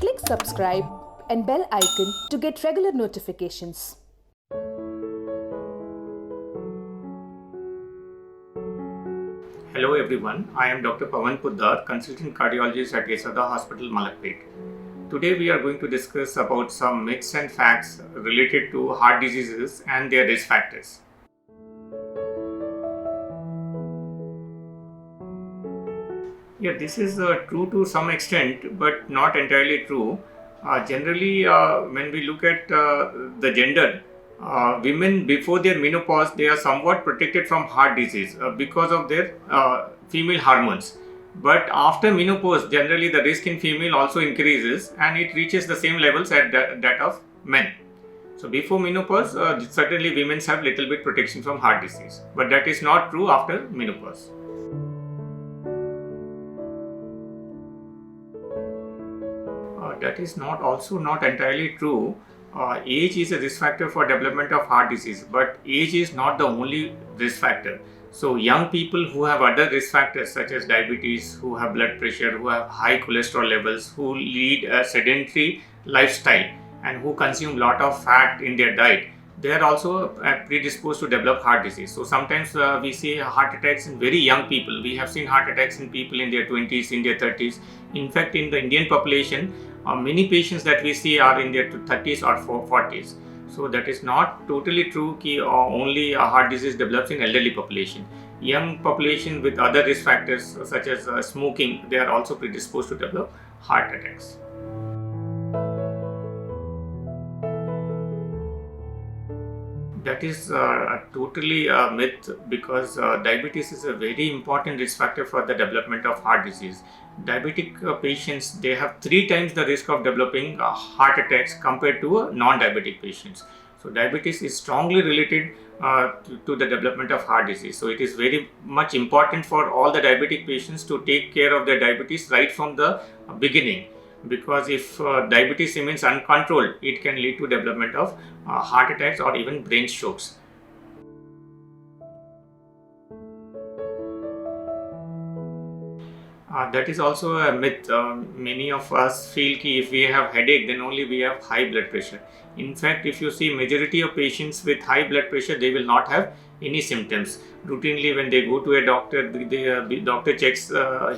Click subscribe and bell icon to get regular notifications. Hello everyone, I am Dr. Pawan Poddar, consultant cardiologist at Yashoda Hospital, Malakpet. Today we are going to discuss about some myths and facts related to heart diseases and their risk factors. Yeah, this is true to some extent, but not entirely true. Generally, when we look at the gender, women before their menopause, they are somewhat protected from heart disease because of their female hormones. But after menopause, generally the risk in female also increases and it reaches the same levels at that of men. So before menopause, certainly women have little bit protection from heart disease, but that is not true after menopause. That is not entirely true. Age is a risk factor for development of heart disease, but age is not the only risk factor. So young people who have other risk factors such as diabetes, who have blood pressure, who have high cholesterol levels, who lead a sedentary lifestyle and who consume lot of fat in their diet, they are also predisposed to develop heart disease. So sometimes we see heart attacks in very young people. We have seen heart attacks in people in their 20s, in their 30s. In fact, in the Indian population, many patients that we see are in their 30s or 40s. So that is not totally true that only heart disease develops in elderly population. Young population with other risk factors such as smoking, they are also predisposed to develop heart attacks. That is totally a myth because diabetes is a very important risk factor for the development of heart disease. Diabetic patients, they have 3 times the risk of developing heart attacks compared to non-diabetic patients. So diabetes is strongly related to the development of heart disease. So it is very much important for all the diabetic patients to take care of their diabetes right from the beginning. Because if diabetes remains uncontrolled, it can lead to development of heart attacks or even brain strokes. That is also a myth. Many of us feel that if we have headache, then only we have high blood pressure. In fact, if you see majority of patients with high blood pressure, they will not have any symptoms. Routinely, when they go to a doctor, the doctor checks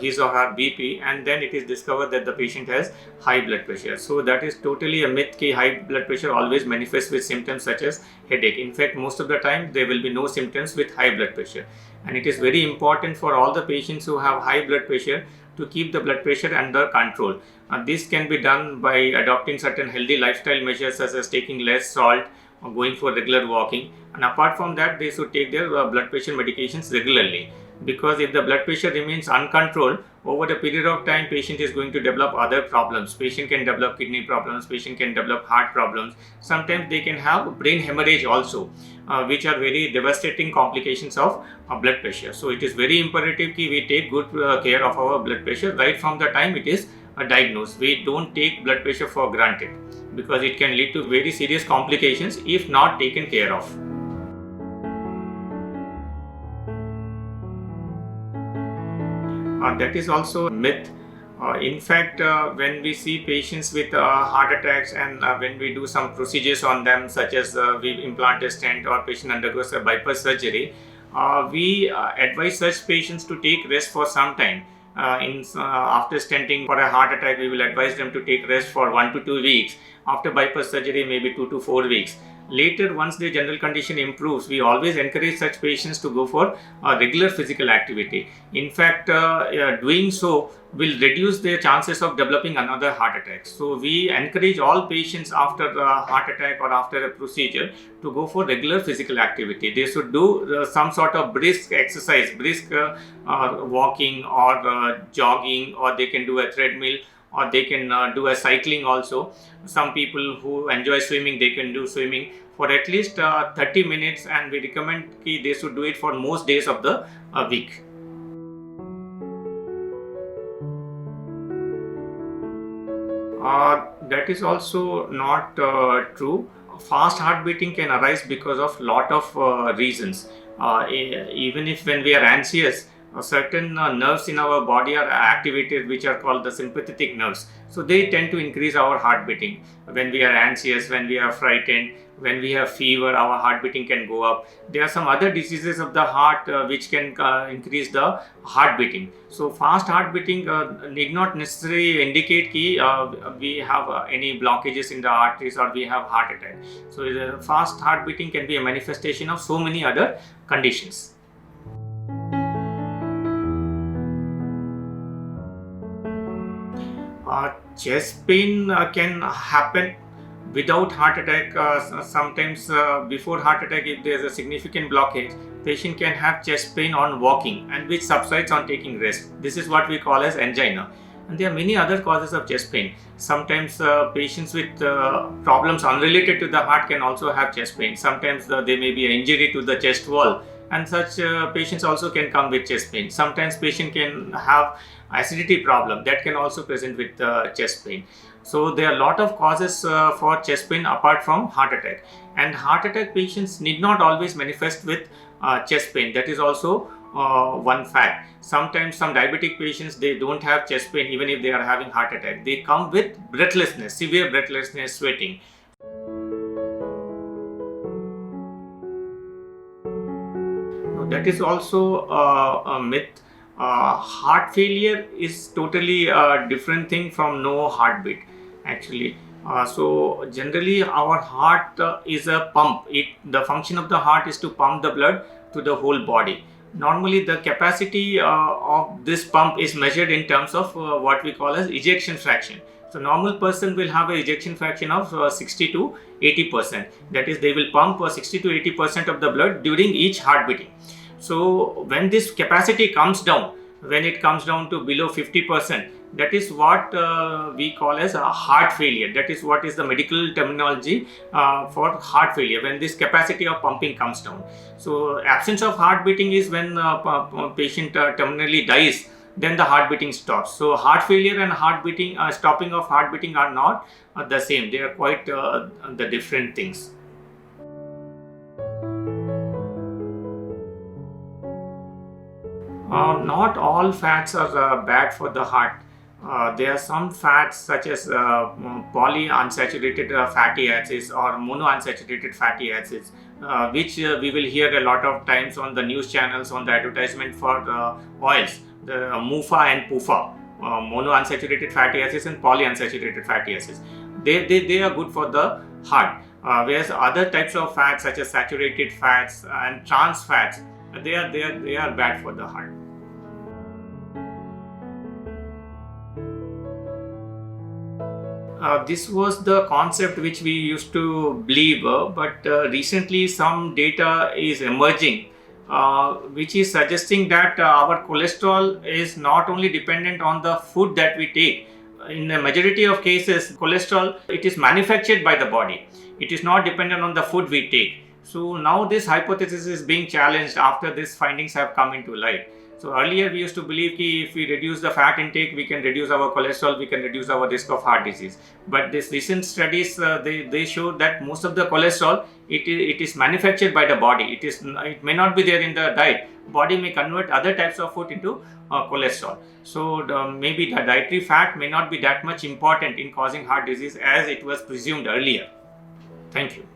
his or her BP, and then it is discovered that the patient has high blood pressure. So that is totally a myth that high blood pressure always manifests with symptoms such as headache. In fact, most of the time there will be no symptoms with high blood pressure. And it is very important for all the patients who have high blood pressure to keep the blood pressure under control. This can be done by adopting certain healthy lifestyle measures such as taking less salt or going for regular walking. And apart from that, they should take their blood pressure medications regularly. Because if the blood pressure remains uncontrolled, over the period of time, patient is going to develop other problems. Patient can develop kidney problems, patient can develop heart problems. Sometimes they can have brain hemorrhage also, which are very devastating complications of blood pressure. So it is very imperative that we take good care of our blood pressure right from the time it is diagnosed. We don't take blood pressure for granted because it can lead to very serious complications if not taken care of. That is also a myth. In fact, when we see patients with heart attacks and when we do some procedures on them, such as we implant a stent or patient undergoes a bypass surgery, we advise such patients to take rest for some time. After stenting for a heart attack, we will advise them to take rest for 1 to 2 weeks. After bypass surgery, maybe 2 to 4 weeks. Later, once the general condition improves, we always encourage such patients to go for regular physical activity. In fact, doing so will reduce their chances of developing another heart attack. So we encourage all patients after a heart attack or after a procedure to go for regular physical activity. They should do some sort of brisk exercise, brisk walking or jogging, or they can do a treadmill, or they can do a cycling also. Some people who enjoy swimming, they can do swimming for at least 30 minutes, and we recommend that they should do it for most days of the week. That is also not true. Fast heart beating can arise because of lot of reasons. Even if when we are anxious, certain nerves in our body are activated, which are called the sympathetic nerves. So they tend to increase our heart beating. When we are anxious, when we are frightened, when we have fever, our heart beating can go up. There are some other diseases of the heart which can increase the heart beating. So fast heart beating need not necessarily indicate that we have any blockages in the arteries or we have heart attack. So fast heart beating can be a manifestation of so many other conditions. Chest pain can happen without heart attack. Sometimes before heart attack, if there is a significant blockage, patient can have chest pain on walking and which subsides on taking rest. This is what we call as angina. And there are many other causes of chest pain. Sometimes patients with problems unrelated to the heart can also have chest pain. Sometimes there may be an injury to the chest wall, and such patients also can come with chest pain. Sometimes patient can have acidity problem that can also present with chest pain. So there are a lot of causes for chest pain apart from heart attack, and heart attack patients need not always manifest with chest pain. That is also one fact. Sometimes some diabetic patients, they don't have chest pain even if they are having heart attack. They come with breathlessness, severe breathlessness, sweating. That is also a myth. Heart failure is totally a different thing from no heartbeat actually. So generally our heart is a pump. The function of the heart is to pump the blood to the whole body. Normally the capacity of this pump is measured in terms of what we call as ejection fraction. So normal person will have an ejection fraction of 60 to 80%. That is, they will pump 60 to 80% of the blood during each heart beating. So when this capacity comes down, when it comes down to below 50%, that is what we call as a heart failure. That is what is the medical terminology for heart failure, when this capacity of pumping comes down. So absence of heart beating is when patient terminally dies, then the heart beating stops. So heart failure and heart beating, stopping of heart beating are not the same. They are quite the different things. Not all fats are bad for the heart. There are some fats such as polyunsaturated fatty acids or monounsaturated fatty acids, which we will hear a lot of times on the news channels, on the advertisement for oils, the MUFA and PUFA, monounsaturated fatty acids and polyunsaturated fatty acids. They are good for the heart, whereas other types of fats such as saturated fats and trans fats, they are bad for the heart. This was the concept which we used to believe, but recently some data is emerging which is suggesting that our cholesterol is not only dependent on the food that we take. In the majority of cases, cholesterol, it is manufactured by the body. It is not dependent on the food we take. So now this hypothesis is being challenged after these findings have come into light. So earlier we used to believe that if we reduce the fat intake, we can reduce our cholesterol, we can reduce our risk of heart disease. But this recent studies, they show that most of the cholesterol, it is manufactured by the body. It may not be there in the diet. Body may convert other types of food into cholesterol. So maybe the dietary fat may not be that much important in causing heart disease as it was presumed earlier. Thank you.